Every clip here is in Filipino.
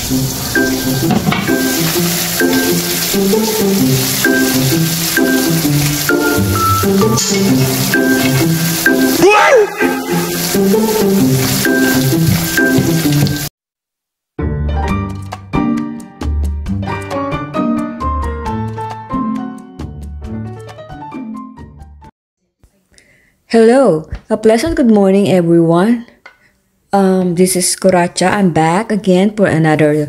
Hello, a pleasant good morning everyone. This is Kuracha. I'm back again for another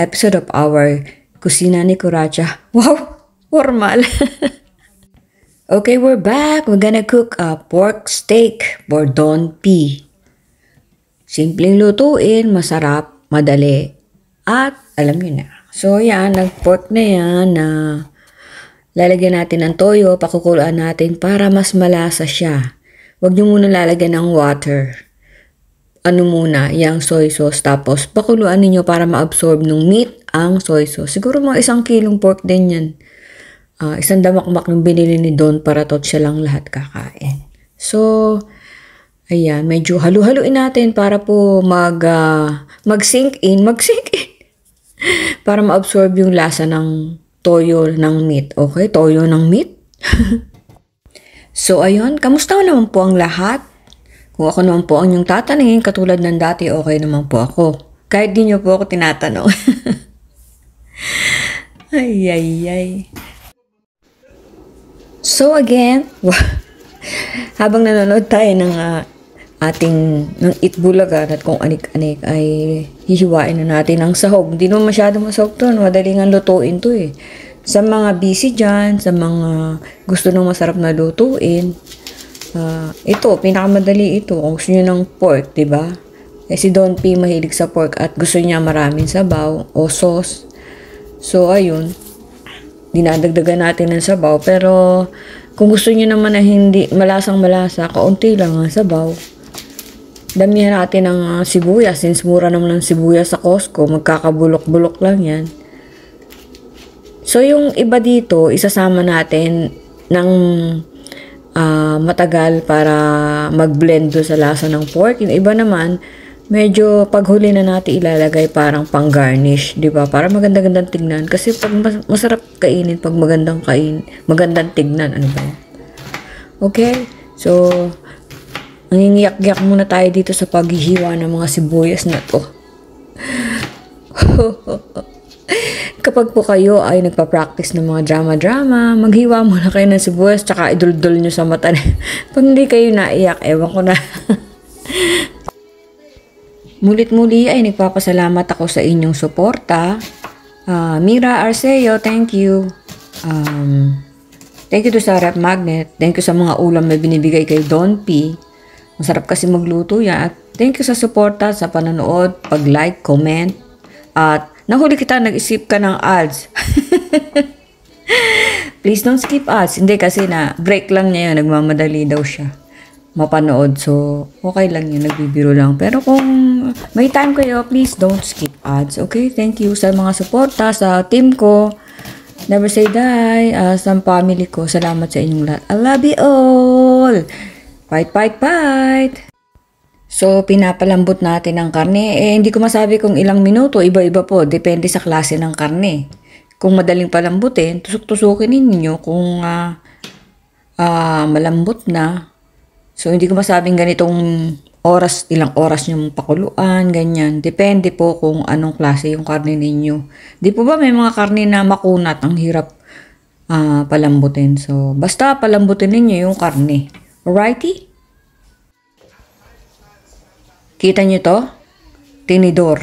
episode of our Kusina ni Kuracha. Wow, formal. Okay, we're back. We're gonna cook a pork steak for Don P. Simpleng lutuin, masarap, madali, at alam nyo na. So yan, nag-pork na yan na lalagyan natin ng toyo, pakukuluan natin para mas malasa siya. Huwag nyo muna lalagyan ng water. Ano muna, yung soy sauce. Tapos pakuluan ninyo para ma-absorb ng meat ang soy sauce. Siguro mga 1 kilong pork din yan. Isang damakmak yung binili ni Don para tot siya lang lahat kakain. So, ayan, medyo halu-haluin natin para po mag-sink in. Para ma-absorb yung lasa ng toyo ng meat. Okay, toyo ng meat. So, ayun, kamusta naman po ang lahat? Kung ako naman po ang yung tatanungin, katulad ng dati, okay naman po ako. Kahit di nyo po ako tinatanong. Ay. So, again, habang nanonood tayo ng ng Itbulaga at kung anik-anik ay hihiwain na natin ang sahog. Hindi naman masyado masahog to. Madaling ang lutuin to eh. Sa mga busy dyan, sa mga gusto ng masarap na lutuin, ito, pinakamadali ito. Kung gusto nyo ng pork, diba? Eh, si Don P mahilig sa pork at gusto niya maraming sabaw o sauce. So, ayun. Dinadagdagan natin ng sabaw. Pero, kung gusto nyo naman na hindi malasang-malasa, kaunti lang ang sabaw. Damihan natin ng sibuyas. Since mura naman ng sibuyas sa Costco, magkakabulok-bulok lang yan. So, yung iba dito, isasama natin ng matagal para mag-blend sa lasa ng pork. Yung iba naman, medyo paghuli na natin ilalagay parang pang-garnish. Diba? Para maganda-gandang tignan. Kasi pag masarap kainin, pag magandang tignan. Ano ba? Okay? So, nangingiyak-giyak muna tayo dito sa paghihiwa ng mga sibuyas na to. Kapag po kayo ay nagpa-practice ng mga drama-drama, maghiwa muna kayo ng sibuyas tsaka iduldul nyo sa mata. Pag hindi kayo naiyak, ewan ko na. Mulit-muli ay nagpapasalamat ako sa inyong suporta. Mira Arceo, thank you. Thank you to sa Rep Magnet. Thank you sa mga ulam na binibigay kay Don P. Masarap kasi magluto yan. At thank you sa suporta, sa panonood, pag-like, comment. At nahuli kita, nag-isip ka ng ads. Please don't skip ads. Hindi kasi na break lang niya yun. Nagmamadali daw siya mapanood. So, okay lang yun. Nagbibiro lang. Pero kung may time kayo, please don't skip ads. Okay? Thank you sa mga suporta, sa team ko. Never say die. Sa family ko. Salamat sa inyong lahat. I love you all. Fight. So, pinapalambot natin ang karne. Hindi ko masabi kung ilang minuto. Iba-iba po. Depende sa klase ng karne. Kung madaling palambutin, tusok-tusukin ninyo. Kung malambot na. So, hindi ko masabing ganitong oras, ilang oras yung pakuluan, ganyan. Depende po kung anong klase yung karne ninyo. Di po ba may mga karne na makunat, ang hirap palambutin. So, basta palambutin ninyo yung karne. Alrighty? Kita nyo to? Tinidor.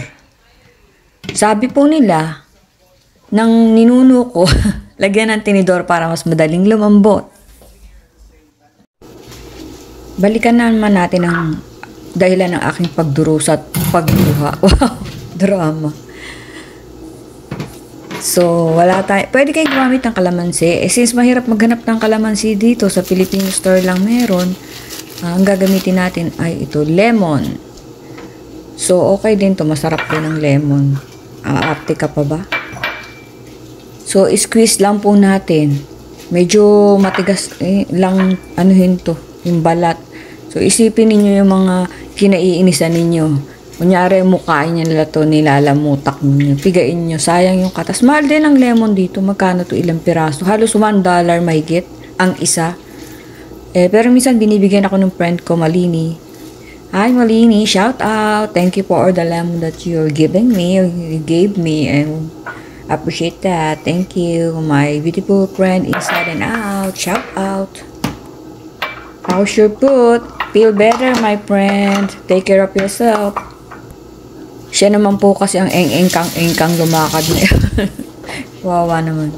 Sabi po nila, nang ninuno ko, lagyan ng tinidor para mas madaling lumambot. Balikan naman natin ang dahilan ng aking pagdurusa at pagduha. Wow, drama. So, wala tayo. Pwede kayo gumamit ng kalamansi. Since mahirap maghanap ng kalamansi dito, sa Filipino store lang meron, ang gagamitin natin ay ito, lemon. So, okay din to. Masarap din ng lemon. Aapte ka pa ba? So, squeeze lang po natin. Medyo matigas lang anuhin to, yung balat. So, isipin ninyo yung mga kinaiinisan ninyo. Kunyari, mukhain niya nila to, nilalamutak niyo. Pigain niyo, sayang yung katas. Mahal din ang lemon dito. Magkano to, ilang piraso? Halos $1 mahigit ang isa. Pero minsan binibigyan ako ng friend ko, Malini. Hi, Malini. Shout out. Thank you for all the lemon that you're giving me. You gave me. And appreciate that. Thank you. My beautiful friend inside and out. Shout out. How's your foot? Feel better, my friend. Take care of yourself. Siya naman po kasi ang engkang lumakad na yun. Wawa naman.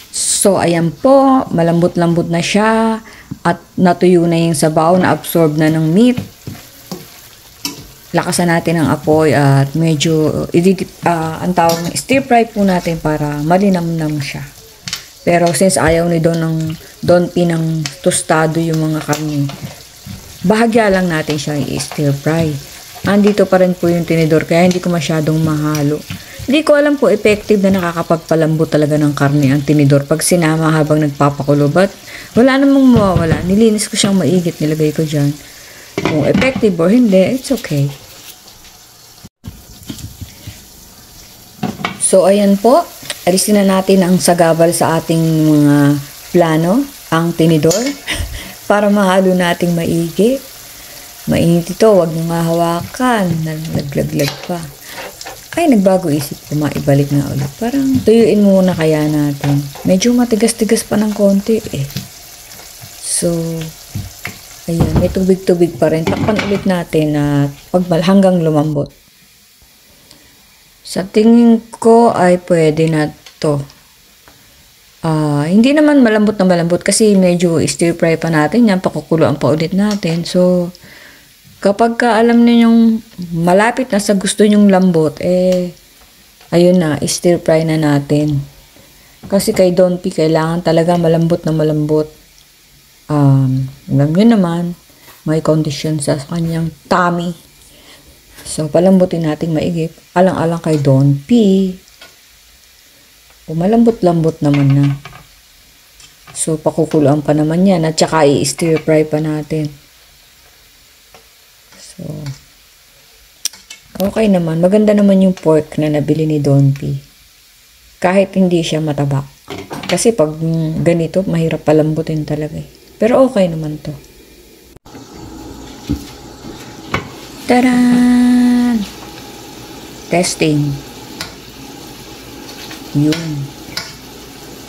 So, ayan po. Malambot-lambot na siya. At natuyo na yung sabaw. Na-absorb na ng meat. Lakasan natin ang apoy. At medyo, ang tawag ng stir fry po natin para malinamnam siya. Pero since ayaw ni Don P ng tostado yung mga karne, bahagya lang natin siya i-stir fry. Andito pa rin po yung tinidor kaya hindi ko masyadong mahalo. Hindi ko alam po effective na nakakapagpalambot talaga ng karne ang tinidor pag sinama habang nagpapakulo. But wala namang mawawala. Nilinis ko siyang maigit, nilagay ko dyan. Kung effective or hindi, it's okay. So ayan po. Alisin na natin ang sagabal sa ating mga plano, ang tinidor, para mahalo nating maigi. Mainit ito, wag nyo nga hawakan. Naglaglag pa. Ay, nagbago isip ko, maibalik na ulit. Parang tuyuin muna kaya natin. Medyo matigas-tigas pa ng konti eh. So, ayan, may tubig-tubig pa rin. Takpan ulit natin at hanggang lumambot. Sa tingin ko ay pwede na to. Hindi naman malambot na malambot kasi medyo stir fry pa natin yan. Pakukuluan pa ulit natin. So, kapag alam ninyong malapit na sa gusto nyong lambot, ayun na, stir fry na natin. Kasi kay Don P, kailangan talaga malambot na malambot. Alam nyo naman, may condition sa kanyang tummy. So, palambutin natin maigip. Alang-alang kay Don P. Malambot-lambot naman na. So, pakukuluan pa naman yan. At saka i-stir fry pa natin. So, okay naman. Maganda naman yung pork na nabili ni Don P. Kahit hindi siya mataba. Kasi pag ganito, mahirap palambutin talaga eh. Pero okay naman to. Taran! Testing. Yun.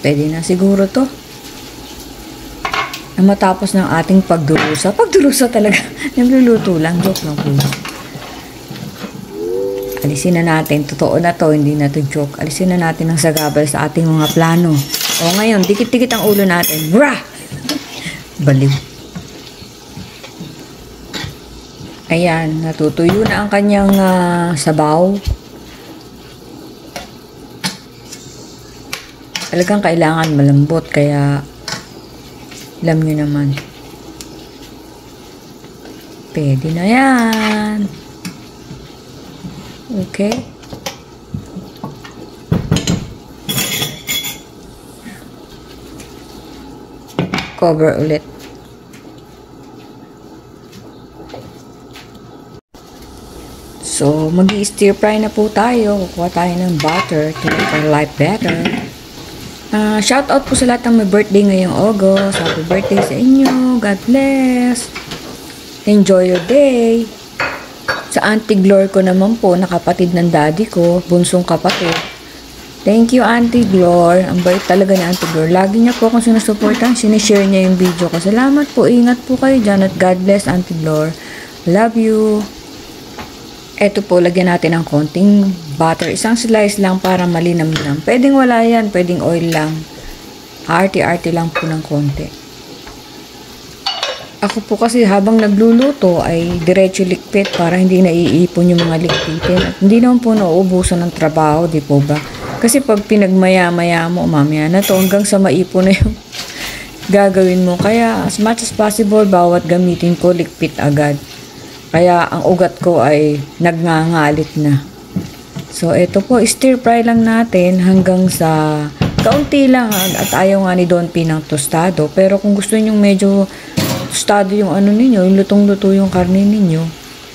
Pwede na siguro to. Na matapos ng ating pagdurusa. Pagdurusa talaga. Nagluluto lang. Joke lang po. Alisin na natin. Totoo na to. Hindi na to joke. Alisin na natin ang sagabal sa ating mga plano. O ngayon, dikit-dikit ang ulo natin. Brah! Baliw. Ayan. Natutuyo na ang kanyang sabaw. Talagang kailangan malambot. Kaya alam nyo naman. Pwede na yan. Okay. Cover ulit. So, mag-i-stir fry na po tayo. Kukuha tayo ng butter to make our life better. Shout out po sa lahat ng may birthday ngayong August. Happy birthday sa inyo. God bless. Enjoy your day. Sa Auntie Glor ko naman po, nakapatid ng daddy ko, bunsong kapatid. Thank you, Auntie Glor. Ang bait talaga ni Auntie Glor. Lagi niya po akong sinusuportan. Sinishare niya yung video ko. Salamat po. Ingat po kayo dyan at God bless, Auntie Glor. Love you. Eto po, lagyan natin ng konting butter. Isang slice lang para malinam-nam. Pwedeng wala yan. Pwedeng oil lang. Arty-arty lang po ng konti. Ako po kasi habang nagluluto ay diretso likpit para hindi naiipon yung mga likpitin. At hindi naman po nauubusan ng trabaho, di po ba? Kasi pag pinagmaya-maya mo, mamaya na to hanggang sa maipon na yung gagawin mo. Kaya as much as possible, bawat gamitin ko, likpit agad. Kaya ang ugat ko ay nagngangalit na. So, ito po, stir fry lang natin hanggang sa kaunti lang. At ayaw nga ni Don P ng tostado. Pero kung gusto niyo medyo tostado yung ano ninyo, yung lutong-luto yung karne ninyo,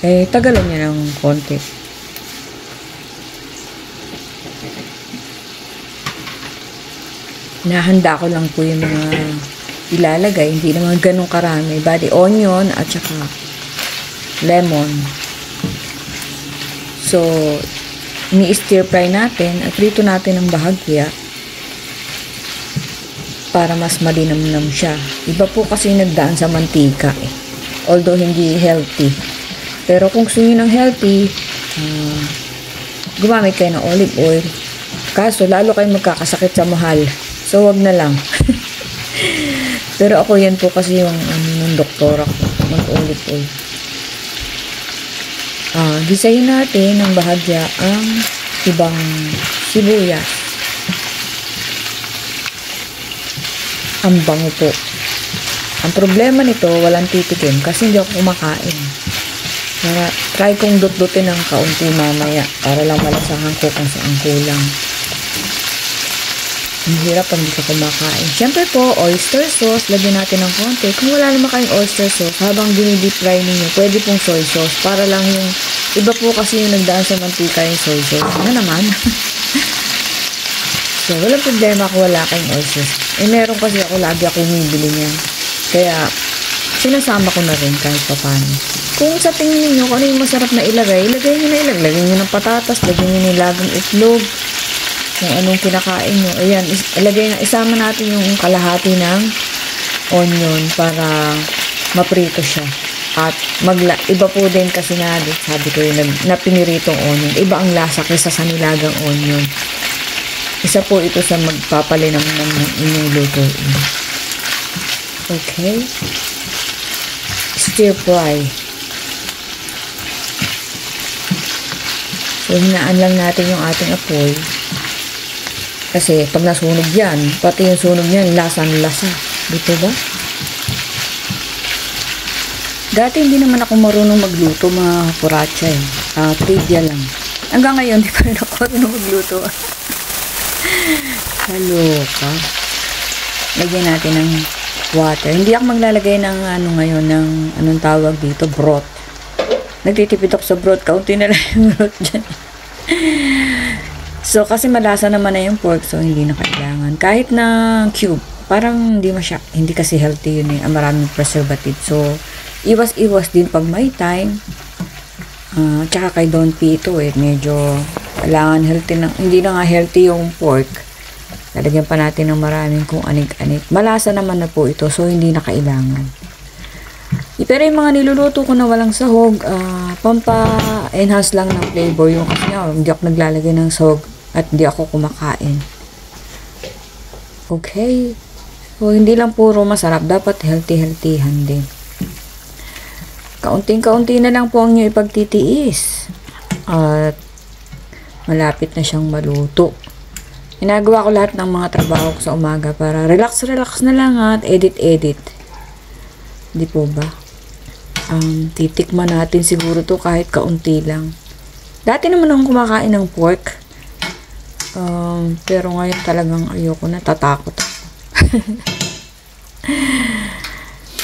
Eh, tagalan niya ng konti. Nahanda ko lang po yung mga ilalagay. Hindi naman ganun karami. Bali, onion at saka lemon. So, ni-stir fry natin at prito natin ang bahagya para mas malinamnam siya. Iba po kasi nagdaan sa mantika eh. Although hindi healthy. Pero kung gusto nyo ng healthy, gumamit kayo ng olive oil. Kaso, lalo kayo magkakasakit sa mahal. So, wag na lang. Pero ako yan po kasi yung ng doktora ko. Mag-olive oil. Gisayin natin ng bahagya ang ibang sibuyas. Ang bango po. Ang problema nito, walang titikim kasi hindi ako kumakain. Kaya, try kong dut-dutin ng kaunti mamaya para lang malasahan ko kung saan kulang. Ang hirap pag hindi ka kumakain. Siyempre po, oyster sauce, lagyan natin ng konti. Kung wala naman kayong oyster sauce, habang dinidip fry ninyo, pwede pong soy sauce. Para lang yung, iba po kasi yung nagdaan sa mantika yung soy sauce. Ano naman? So, walang problema kung wala kayong oyster sauce. Eh, meron kasi ako, lagi ako bumibili niyan. Kaya, sinasama ko na rin kahit pa paano. Kung sa tingin niyo kung ano yung masarap na ilagay, ilagay niyo na ilagay. Lagyan niyo ng patatas, lagyan niyo ng lagang itlog, kung anong kinakain nyo. Ayan, isama natin yung kalahati ng onion para maprito siya. At iba po din kasi nga, sabi ko yung napiniritong onion. Iba ang lasa kaysa sa nilagang onion. Isa po ito sa magpapalinam ng inyong lutuin. Okay. Stir fry. So, hinaan lang natin yung ating apoy. Kasi pag nasunog yan, pati yung sunog niyan, lasang-lasa. Dito ba? Dati hindi naman ako marunong magluto, mga kuratsa eh. Trivia lang. Hanggang ngayon, di pa rin ako marunong magluto. Kaloka. Lagyan natin ng water. Hindi ako maglalagay ng ngayon, ng anong tawag dito, broth. Nagtitipid ako sa broth. Kaunti na lang yung broth dyan. So, kasi malasa naman na yung pork, so hindi na kailangan. Kahit na cube, parang hindi kasi healthy yun eh. Maraming preservative. So, iwas-iwas din pag may time. Tsaka kay Don P ito eh. Medyo kailangan healthy na. Hindi na nga healthy yung pork. Lalagyan pa natin ng maraming kung anik-anik. Malasa naman na po ito, so hindi na kailangan. Pero yung mga niluluto ko na walang sahog, pampa-enhance lang ng flavor. Yung kasi nga, hindi ako naglalagay ng sahog at hindi ako kumakain. Okay. So, hindi lang puro masarap. Dapat healthy-healthyhan din. Kaunting-kaunti na lang po ang nyo ipagtitiis. At malapit na siyang maluto. Ginagawa ko lahat ng mga trabaho ko sa umaga para relax-relax na lang at edit-edit. Di po ba? Titikman natin siguro to kahit kaunti lang. Dati naman akong kumakain ng pork. Pero ngayon talagang ayoko na, tatakot ako.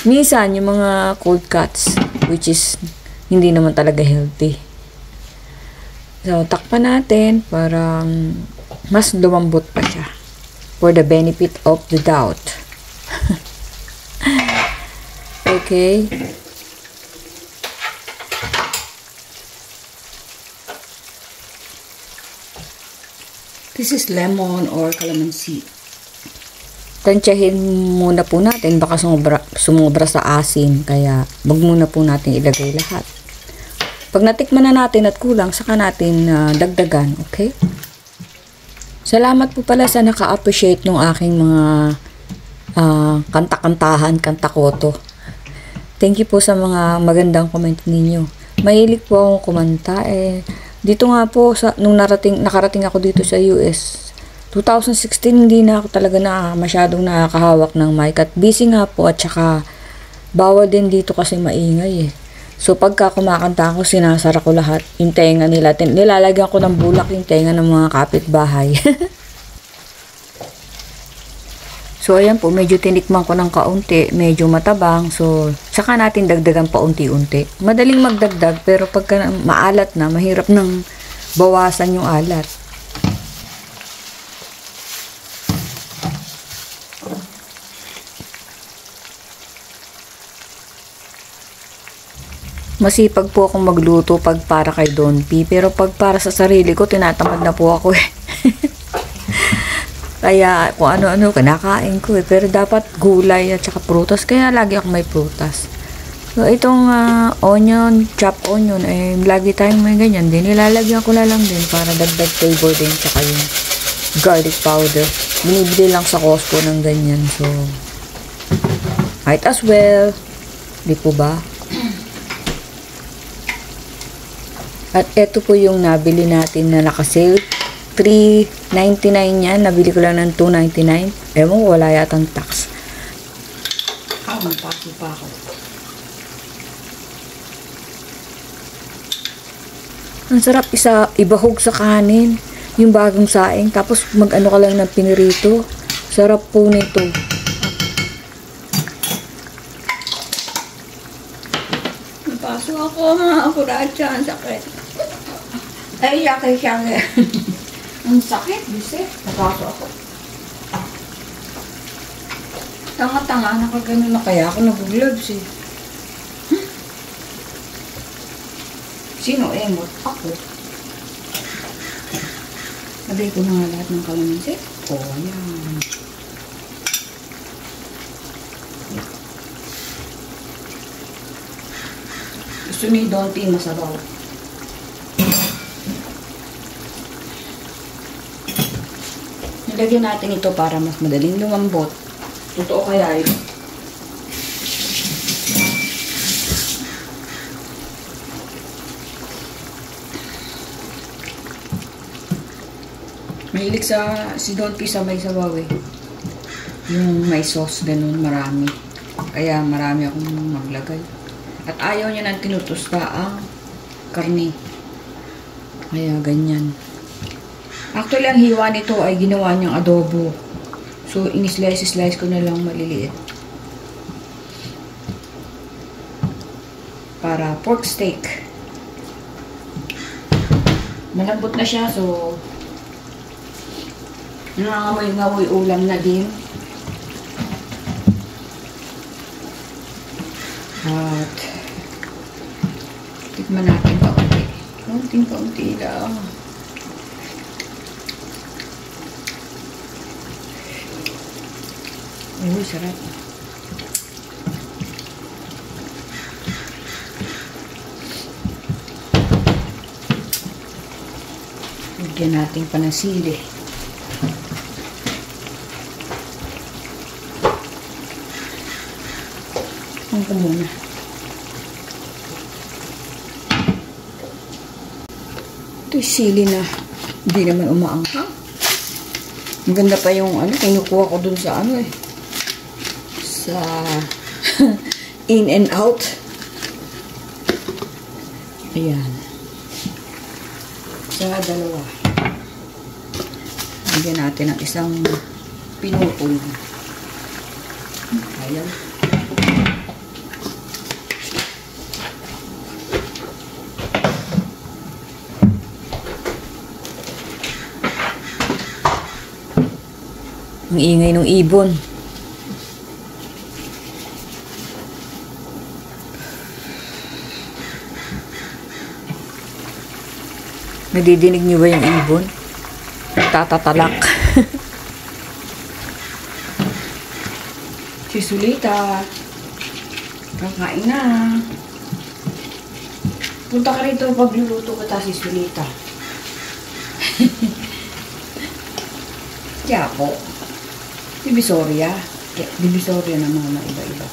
Minsan, yung mga cold cuts, which is hindi naman talaga healthy. So, takpan natin para mas lumambot pa siya. For the benefit of the doubt. Okay. This is lemon or calamansi. Tansyahin muna po natin. Baka sumobra sa asin. Kaya, wag muna po natin ilagay lahat. Pag natikman na natin at kulang, saka natin dagdagan. Okay? Salamat po pala sa naka-appreciate ng aking mga kanta-kantahan, kanta-koto. Thank you po sa mga magandang comment ninyo. Mahilig po akong kumanta eh. Dito nga po, nung nakarating ako dito sa US, 2016, hindi na ako talaga masyadong nakakahawak ng mic. At busy nga po at saka bawal din dito kasi maingay eh. So pagka kumakanta ako, sinasara ko lahat yung tenga nila. Nilalagyan ko ng bulak yung tenga ng mga kapitbahay. So, ayan po, medyo tinikman ko ng kaunti, medyo matabang. So, saka natin dagdagan pa unti-unti. Madaling magdagdag, pero pagka maalat na, mahirap nang bawasan yung alat. Masipag po akong magluto pag para kay Don P. Pero pag para sa sarili ko, tinatamad na po ako eh. Kaya kung ano-ano kinakain ko eh. Pero dapat gulay at saka prutas. Kaya lagi ako may prutas. So itong onion, chopped onion, eh lagi tayong may ganyan din. Nilalagyan ko na lang din para dagdag flavor din. Tsaka yung garlic powder. Binibili lang sa Costco ng ganyan. So, might as well. Di po ba? At ito po yung nabili natin na nakasale. $3.99 yan. Nabili ko lang ng $2.99. Ewan ko, wala yatang tax. Magpaso pa ako. Ang sarap ibahog sa kanin. Yung bagong saing. Tapos mag-ano ka lang ng pinirito. Sarap po nito. Napasok ako mga Kuracha. Ang sakit. Ay, siya. Ang sakit, bise. Napasok ako. Tanga-tanga, nakagano na kaya ako nag-gloves eh. Sino emot? Ako. Sabay ko na nga lahat ng kalamansi. Yan. Gusto ni Don P masabaw. Nilagyan natin ito para mas madaling lumambot. Totoo kaya ito? Mahilig si Don P sabay sabaw eh. Yung may sauce ganun, marami. Kaya marami akong maglagay. At ayaw niya ng tinutusta ang karne. Kaya ganyan. Actually, ang hiwa nito ay ginawa niyang adobo. So, in-slice ko na lang maliliit. Para pork steak. Malambot na siya, so nangangamoy-ngamoy ulam na din. At tikman natin kaunti. Kaunti lang. Uy, sarap. Lagyan natin pa ng sili. Ang ko muna. Ito yung sili na hindi naman umaanghang. Ang ganda pa yung kinukuha ko dun sa sa in and out. Ayan. Sa dalawa. Lagyan natin ang isang pinutol. Ayan. Ang ingay ng ibon. Nadidinig niyo ba yung ibon? Tatatalak. Si Sulita. Kakain na. Punta ka rito pag luluto ka si Sulita. Tiyapo. Divisoria. Divisoria na mga iba-iba.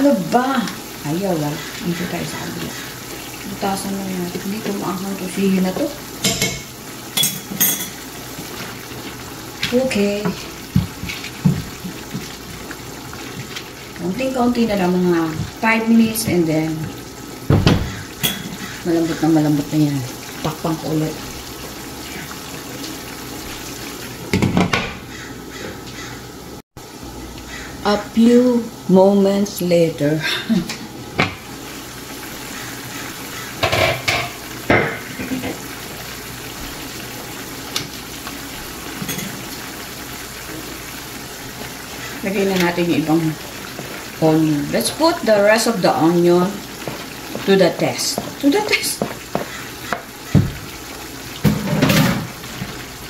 Ano ba? Ayaw ah. Dito tayo sa kabila. Butasan lang natin. Dito maanghang to. Sige na to. Okay. Kaunting-kaunti na lang mga 5 minutes and then malambot na yan. Takpang ko ulit. A few moments later. Lagay na natin yung ibang onion. Let's put the rest of the onion to the test. To the test.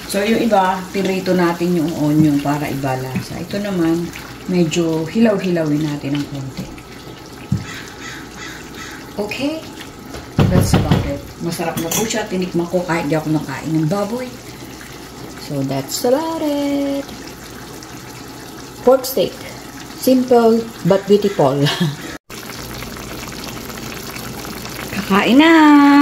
So, yung iba, pirito natin yung onion para ibalasa. Ito naman, medyo hilaw-hilawin natin ng konti. Okay? That's about it. Masarap na po siya. Tinikman ko kahit di ako nakain ng baboy. So, that's about it. Pork steak. Simple but beautiful. Kakain na!